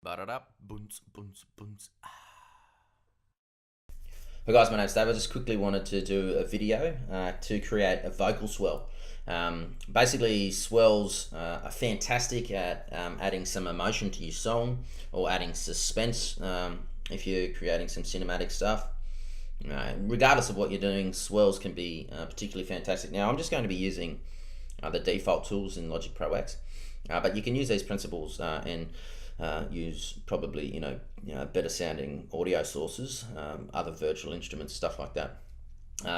Ba-da-da, bunts, bunts, bunts. Hey guys, my name's Dave. I just quickly wanted to do a video to create a vocal swell. Basically, swells are fantastic at adding some emotion to your song or adding suspense if you're creating some cinematic stuff. Regardless of what you're doing, swells can be particularly fantastic. Now, I'm just going to be using the default tools in Logic Pro X, but you can use these principles and use probably better sounding audio sources, other virtual instruments, stuff like that,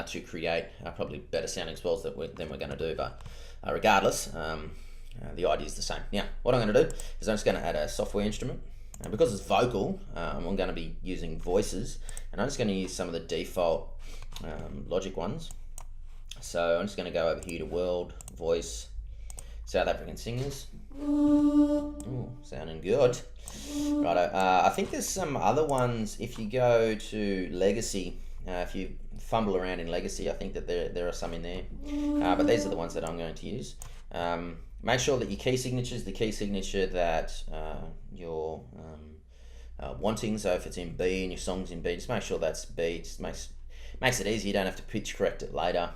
to create probably better sounding swells than we're going to do. But regardless, the idea is the same. Now, what I'm going to do is I'm just going to add a software instrument. And because it's vocal, I'm going to be using voices, and I'm just going to use some of the default Logic ones. So I'm just going to go over here to World, Voice, South African Singers. Ooh, sounding good. Righto. I think there's some other ones. If you go to Legacy, if you fumble around in Legacy, I think that there are some in there. But these are the ones that I'm going to use. Make sure that your key signature is the key signature that you're wanting. So if it's in B and your song's in B, just make sure that's B. It just makes it easy. You don't have to pitch correct it later.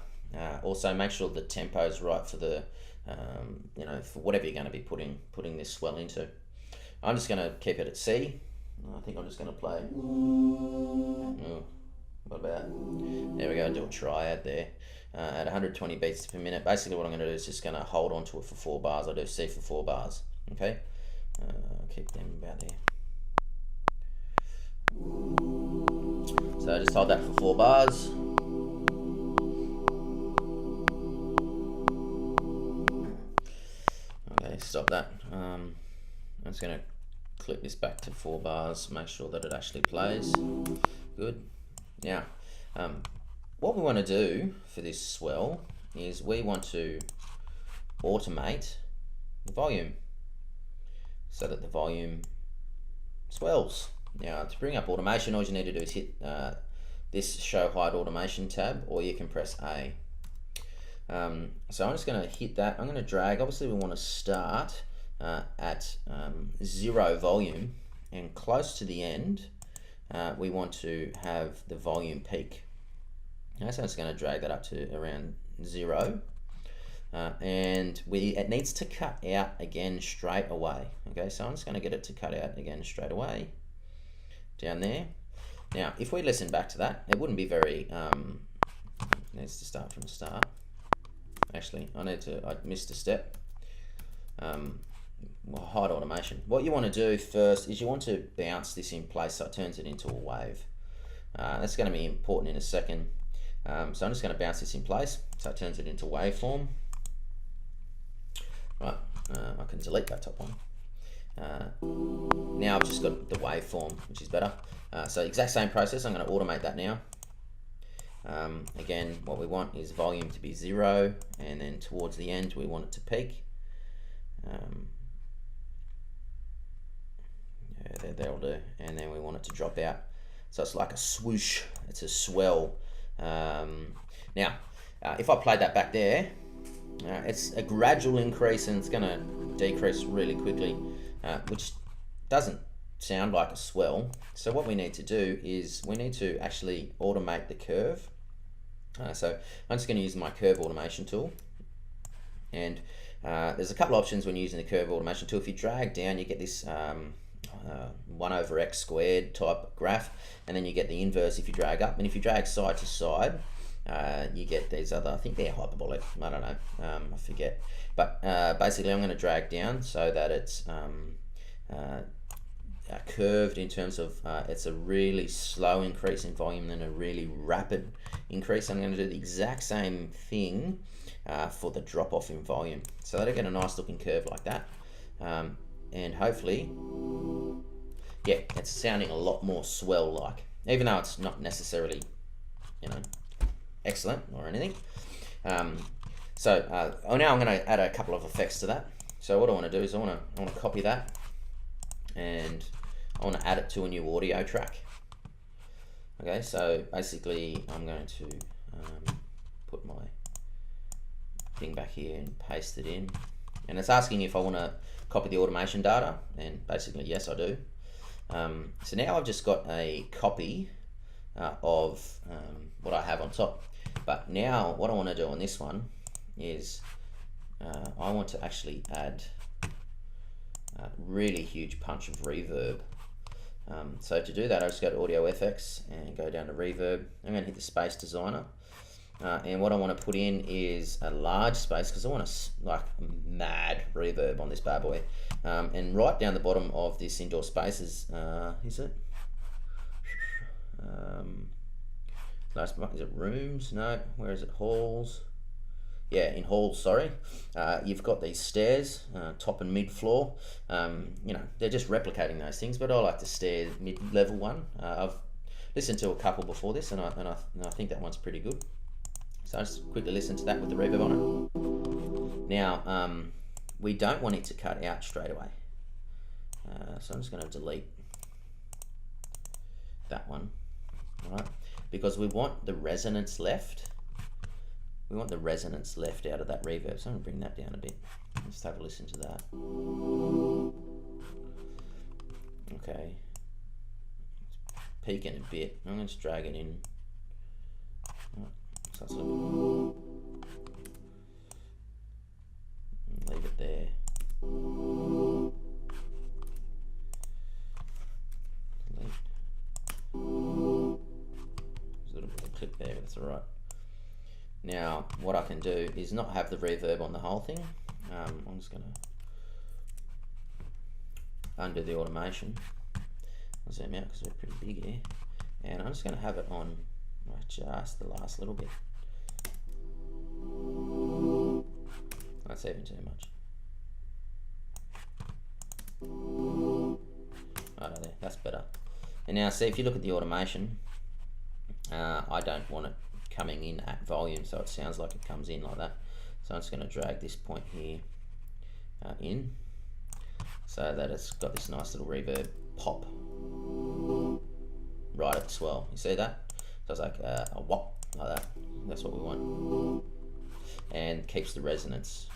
Also, make sure the tempo is right for the for whatever you're going to be putting this swell into. I'm just going to keep it at C. I think I'm just going to play. Oh, what about? There we go. Do a triad there at 120 beats per minute. Basically, what I'm going to do is just going to hold on to it for 4 bars. I'll do C for 4 bars. Okay. Keep them about there. So just hold that for 4 bars. Okay, stop that. I'm just going to clip this back to 4 bars, make sure that it actually plays. Good. Now, what we want to do for this swell is we want to automate the volume so that the volume swells. Now, to bring up automation, all you need to do is hit this Show Hide Automation tab, or you can press A. So I'm just going to hit that. I'm going to drag. Obviously, we want to start at 0 volume, and close to the end, we want to have the volume peak. Okay, so I'm just going to drag that up to around 0. And it needs to cut out again straight away. Okay, so I'm just going to get it to cut out again straight away down there. Now, if we listen back to that, it wouldn't be very. It needs to start from the start. Actually, I missed a step. Hide automation. What you want to do first is you want to bounce this in place so it turns it into a wave. That's going to be important in a second. So I'm just going to bounce this in place so it turns it into waveform. Right, I can delete that top one. Now I've just got the waveform, which is better. So exact same process. I'm going to automate that now. Again, what we want is volume to be 0, and then towards the end we want it to peak. Yeah, that'll do. And then we want it to drop out. So it's like a swoosh. It's a swell. Now, if I played that back there, it's a gradual increase and it's going to decrease really quickly, which doesn't sound like a swell. So what we need to do is we need to actually automate the curve. So I'm just going to use my curve automation tool, and there's a couple options when using the curve automation tool. If you drag down, you get this 1 over x squared type graph, and then you get the inverse if you drag up, and if you drag side to side, you get these other, I think they're hyperbolic, I don't know, I forget, but basically I'm going to drag down so that it's curved in terms of it's a really slow increase in volume and a really rapid increase. I'm going to do the exact same thing for the drop off in volume, so that I get a nice looking curve like that, and hopefully, yeah, it's sounding a lot more swell like, even though it's not necessarily excellent or anything. So now I'm going to add a couple of effects to that. So what I want to do is I want to copy that, and I want to add it to a new audio track. Okay, so basically I'm going to put my thing back here and paste it in, and it's asking if I want to copy the automation data, and basically yes I do. So now I've just got a copy of what I have on top. But now what I want to do on this one is I want to actually add a really huge punch of reverb. So to do that, I just go to Audio FX and go down to Reverb. I'm going to hit the Space Designer. And what I want to put in is a large space because I want like mad reverb on this bad boy. And right down the bottom of this indoor space is it? Is it rooms? No. Where is it? Halls. Yeah, in halls, sorry. You've got these stairs, top and mid floor. You know, they're just replicating those things, but I like the stair mid-level one. I've listened to a couple before this, and I think that one's pretty good. So I just quickly listen to that with the reverb on it. Now, we don't want it to cut out straight away. So I'm just going to delete that one, all right? Because we want the resonance left. We want the resonance left out of that reverb. So I'm going to bring that down a bit. Let's have a listen to that. Okay. It's peaking a bit. I'm going to just drag it in. So that's a little bit. Leave it there. Delete. There's a little bit of a clip there, but that's alright. Now, what I can do is not have the reverb on the whole thing. I'm just going to undo the automation. I'll zoom out because we're pretty big here. And I'm just going to have it on just the last little bit. That's even too much. Right there, that's better. And now see, if you look at the automation, I don't want it coming in at volume, so it sounds like it comes in like that. So I'm just going to drag this point here in, so that it's got this nice little reverb pop right at the swell. You see that? So it's like a whop like that. That's what we want, and keeps the resonance.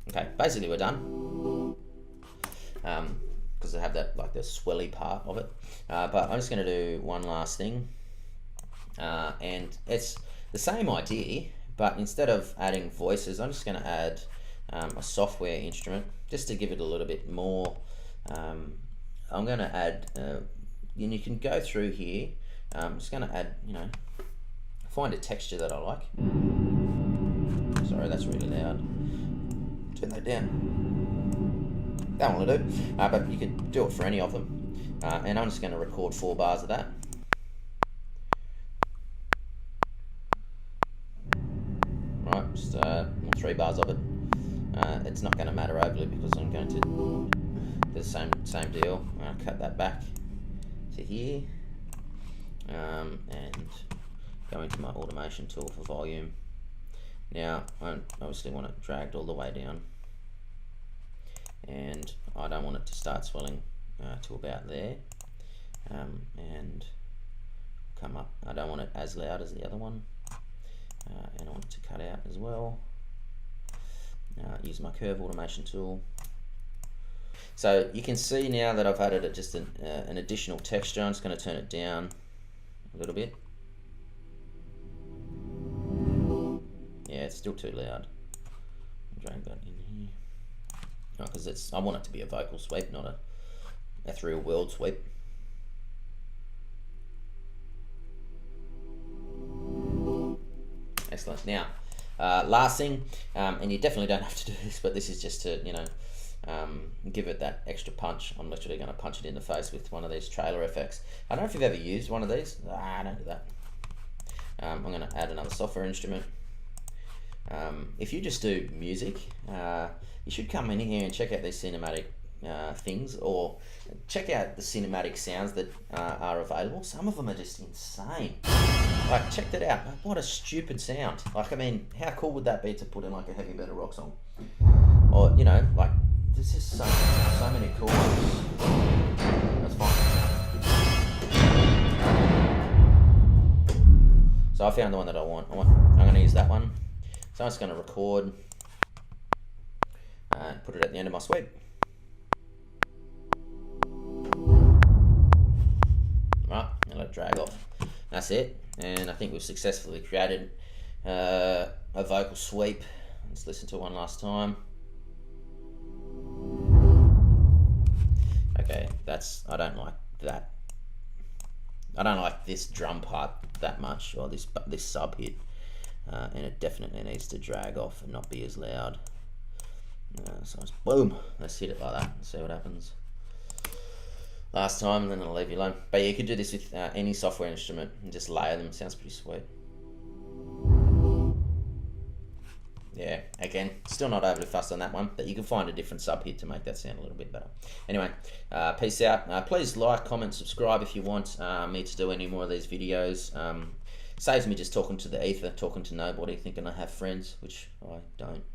Okay, basically we're done. Because I have that like the swelly part of it. But I'm just going to do one last thing. And it's the same idea, but instead of adding voices, I'm just going to add a software instrument just to give it a little bit more. I'm going to add, and you can go through here. I'm just going to add, you know, find a texture that I like. Sorry, that's really loud. Turn that down. That one will do, but you can do it for any of them. And I'm just going to record 4 bars of that. Right, just 3 bars of it. It's not going to matter overly because I'm going to do the same deal. I'll cut that back to here, and go into my automation tool for volume. Now I obviously want it dragged all the way down, and I don't want it to start swelling to about there, and come up. I don't want it as loud as the other one, and I want it to cut out as well. Use my curve automation tool. So you can see now that I've added just an additional texture. I'm just going to turn it down a little bit. Yeah, it's still too loud. Drag that in here. Because I want it to be a vocal sweep, not a ethereal world sweep. Excellent. Now, last thing, and you definitely don't have to do this, but this is just to, you know, give it that extra punch. I'm literally going to punch it in the face with one of these trailer effects. I don't know if you've ever used one of these. I don't do that. I'm going to add another software instrument. If you just do music, you should come in here and check out these cinematic things, or check out the cinematic sounds that are available. Some of them are just insane. Like, check that out. Like, what a stupid sound. Like, I mean, how cool would that be to put in like a heavy metal rock song? Or, you know, like, there's just so many cool ones. That's fine. So I found the one that I want. I'm going to use that one. So I'm just going to record and put it at the end of my sweep. drag off. That's it, and I think we've successfully created a vocal sweep. Let's listen to one last time. Okay, I don't like that. I don't like this drum part that much, or this sub hit, and it definitely needs to drag off and not be as loud. So it's boom. Let's hit it like that and see what happens. Last time, and then I'll leave you alone. But yeah, you could do this with any software instrument and just layer them. Sounds pretty sweet. Yeah, again, still not overly fussed on that one, but you can find a different sub hit to make that sound a little bit better. Anyway, peace out. Please like, comment, subscribe if you want me to do any more of these videos. Saves me just talking to the ether, talking to nobody, thinking I have friends, which I don't.